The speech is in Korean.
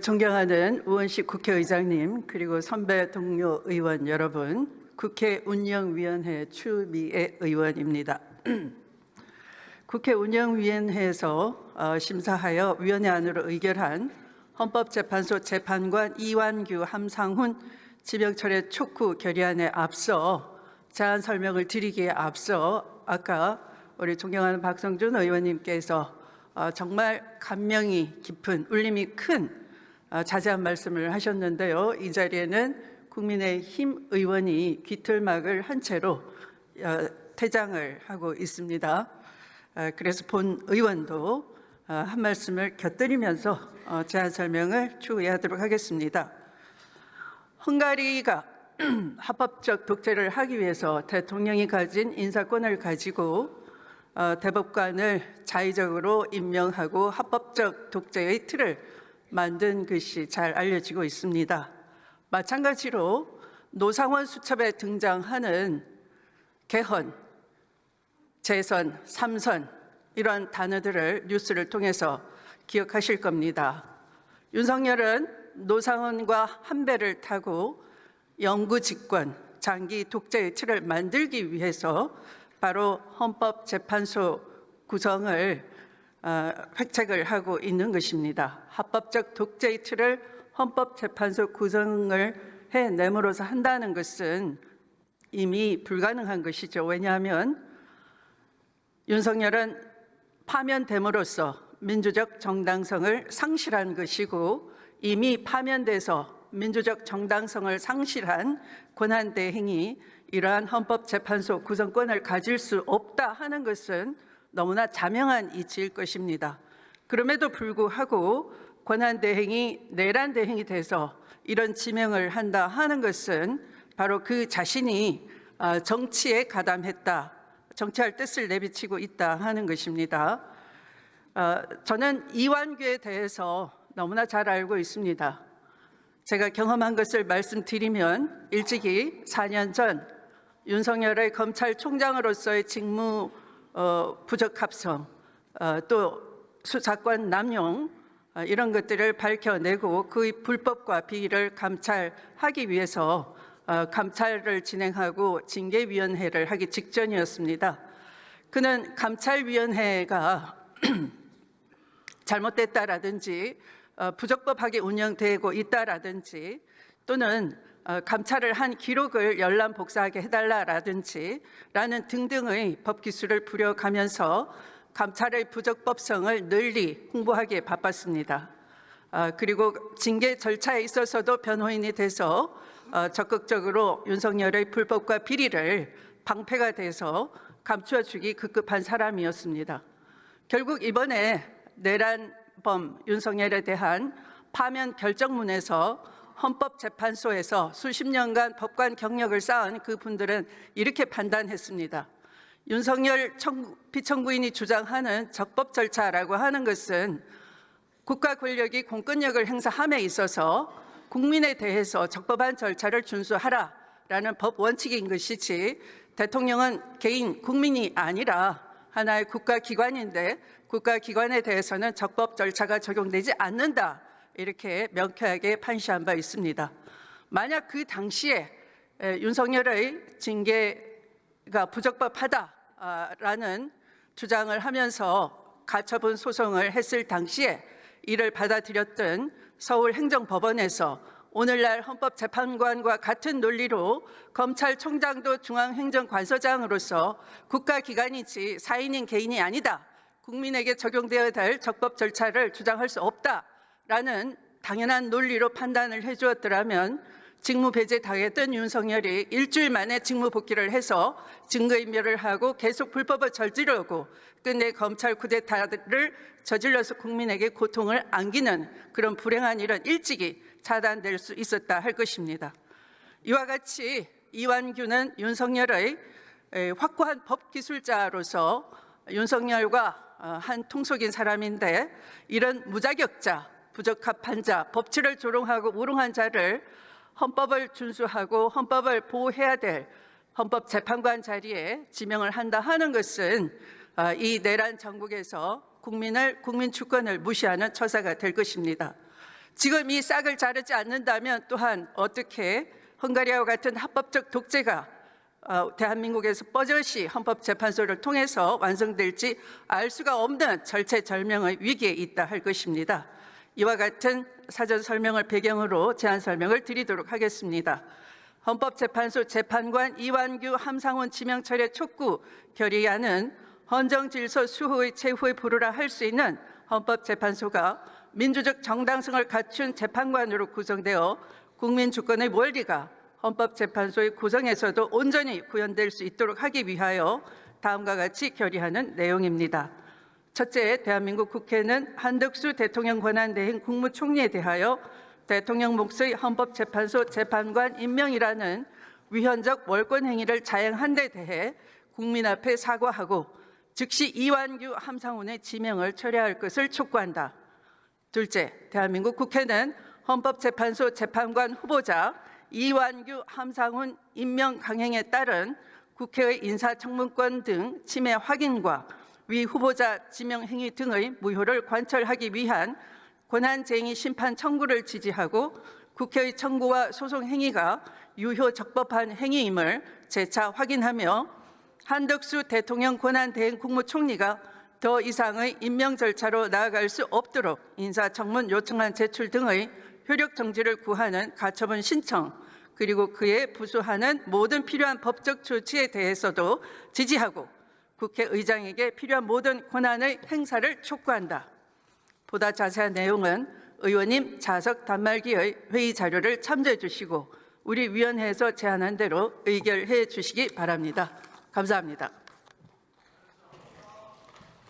존경하는 우원식 국회의장님, 그리고 선배 동료 의원 여러분, 국회 운영위원회 추미애 의원입니다. 국회 운영위원회에서 심사하여 위원회 안으로 의결한 헌법재판소 재판관 이완규, 함상훈 지명철의 촉구 결의안에 앞서 제안 설명을 드리기에 앞서 아까 우리 존경하는 박성준 의원님께서 정말 감명이 깊은, 울림이 큰 자세한 말씀을 하셨는데요. 이 자리에는 국민의힘 의원이 귀틀막을 한 채로 퇴장을 하고 있습니다. 그래서 본 의원도 한 말씀을 곁들이면서 제안 설명을 추후하도록 하겠습니다. 헝가리가 합법적 독재를 하기 위해서 대통령이 가진 인사권을 가지고 대법관을 자의적으로 임명하고 합법적 독재의 틀을 만든 것이 잘 알려지고 있습니다. 마찬가지로 노상원 수첩에 등장하는 개헌, 재선, 삼선 이러한 단어들을 뉴스를 통해서 기억하실 겁니다. 윤석열은 노상원과 한 배를 타고 영구 집권, 장기 독재의 틀을 만들기 위해서 바로 헌법재판소 구성을 획책을 하고 있는 것입니다. 합법적 독재의 틀을 헌법재판소 구성을 해냄으로써 한다는 것은 이미 불가능한 것이죠. 왜냐하면 윤석열은 파면됨으로써 민주적 정당성을 상실한 것이고, 이미 파면돼서 민주적 정당성을 상실한 권한대행이 이러한 헌법재판소 구성권을 가질 수 없다 하는 것은 너무나 자명한 이치일 것입니다. 그럼에도 불구하고 권한대행이 내란대행이 돼서 이런 지명을 한다 하는 것은 바로 그 자신이 정치에 가담했다, 정치할 뜻을 내비치고 있다 하는 것입니다. 저는 이완규에 대해서 너무나 잘 알고 있습니다. 제가 경험한 것을 말씀드리면 일찍이 4년 전 윤석열의 검찰총장으로서의 직무 부적합성, 또 수사권 남용 이런 것들을 밝혀내고 그의 불법과 비리를 감찰하기 위해서 감찰을 진행하고 징계위원회를 하기 직전이었습니다. 그는 감찰위원회가 잘못됐다라든지 부적법하게 운영되고 있다라든지, 또는 감찰을 한 기록을 열람 복사하게 해달라라든지 라는 등등의 법기술을 부려가면서 감찰의 부적법성을 널리 홍보하기에 바빴습니다. 그리고 징계 절차에 있어서도 변호인이 돼서 적극적으로 윤석열의 불법과 비리를 방패가 돼서 감춰주기 급급한 사람이었습니다. 결국 이번에 내란범 윤석열에 대한 파면 결정문에서 헌법재판소에서 수십 년간 법관 경력을 쌓은 그분들은 이렇게 판단했습니다. 윤석열 피청구인이 주장하는 적법 절차라고 하는 것은 국가 권력이 공권력을 행사함에 있어서 국민에 대해서 적법한 절차를 준수하라라는 법 원칙인 것이지, 대통령은 개인, 국민이 아니라 하나의 국가기관인데 국가기관에 대해서는 적법 절차가 적용되지 않는다, 이렇게 명쾌하게 판시한 바 있습니다. 만약 그 당시에 윤석열의 징계가 부적법하다라는 주장을 하면서 가처분 소송을 했을 당시에 이를 받아들였던 서울행정법원에서 오늘날 헌법재판관과 같은 논리로 검찰총장도 중앙행정관서장으로서 국가기관이지 사인인 개인이 아니다, 국민에게 적용되어야 될 적법 절차를 주장할 수 없다라는 당연한 논리로 판단을 해주었더라면 직무 배제 당했던 윤석열이 일주일 만에 직무 복귀를 해서 증거인멸을 하고 계속 불법을 저지르고 끝내 검찰 쿠데타를 저질러서 국민에게 고통을 안기는 그런 불행한 일은 일찍이 차단될 수 있었다 할 것입니다. 이와 같이 이완규는 윤석열의 확고한 법기술자로서 윤석열과 한 통속인 사람인데, 이런 무자격자, 부적합한 자, 법치를 조롱하고 우롱한 자를 헌법을 준수하고 헌법을 보호해야 될 헌법재판관 자리에 지명을 한다 하는 것은 이 내란 정국에서 국민 주권을 무시하는 처사가 될 것입니다. 지금 이 싹을 자르지 않는다면 또한 어떻게 헝가리와 같은 합법적 독재가 대한민국에서 뻗어시 헌법재판소를 통해서 완성될지 알 수가 없는 절체절명의 위기에 있다 할 것입니다. 이와 같은 사전 설명을 배경으로 제안 설명을 드리도록 하겠습니다. 헌법재판소 재판관 이완규 함상훈 지명 철회 촉구 결의안은 헌정질서 수호의 최후의 보루라 할 수 있는 헌법재판소가 민주적 정당성을 갖춘 재판관으로 구성되어 국민 주권의 원리가 헌법재판소의 구성에서도 온전히 구현될 수 있도록 하기 위하여 다음과 같이 결의하는 내용입니다. 첫째, 대한민국 국회는 한덕수 대통령 권한대행 국무총리에 대하여 대통령 몫의 헌법재판소 재판관 임명이라는 위헌적 월권 행위를 자행한 데 대해 국민 앞에 사과하고 즉시 이완규 함상훈의 지명을 철회할 것을 촉구한다. 둘째, 대한민국 국회는 헌법재판소 재판관 후보자 이완규 함상훈 임명 강행에 따른 국회의 인사청문권 등 침해 확인과 위 후보자 지명 행위 등의 무효를 관철하기 위한 권한쟁의 심판 청구를 지지하고 국회의 청구와 소송 행위가 유효 적법한 행위임을 재차 확인하며 한덕수 대통령 권한대행 국무총리가 더 이상의 임명 절차로 나아갈 수 없도록 인사청문 요청안 제출 등의 효력 정지를 구하는 가처분 신청 그리고 그에 부수하는 모든 필요한 법적 조치에 대해서도 지지하고 국회의장에게 필요한 모든 권한의 행사를 촉구한다. 보다 자세한 내용은 의원님 자석 단말기의 회의 자료를 참조해 주시고 우리 위원회에서 제안한 대로 의결해 주시기 바랍니다. 감사합니다.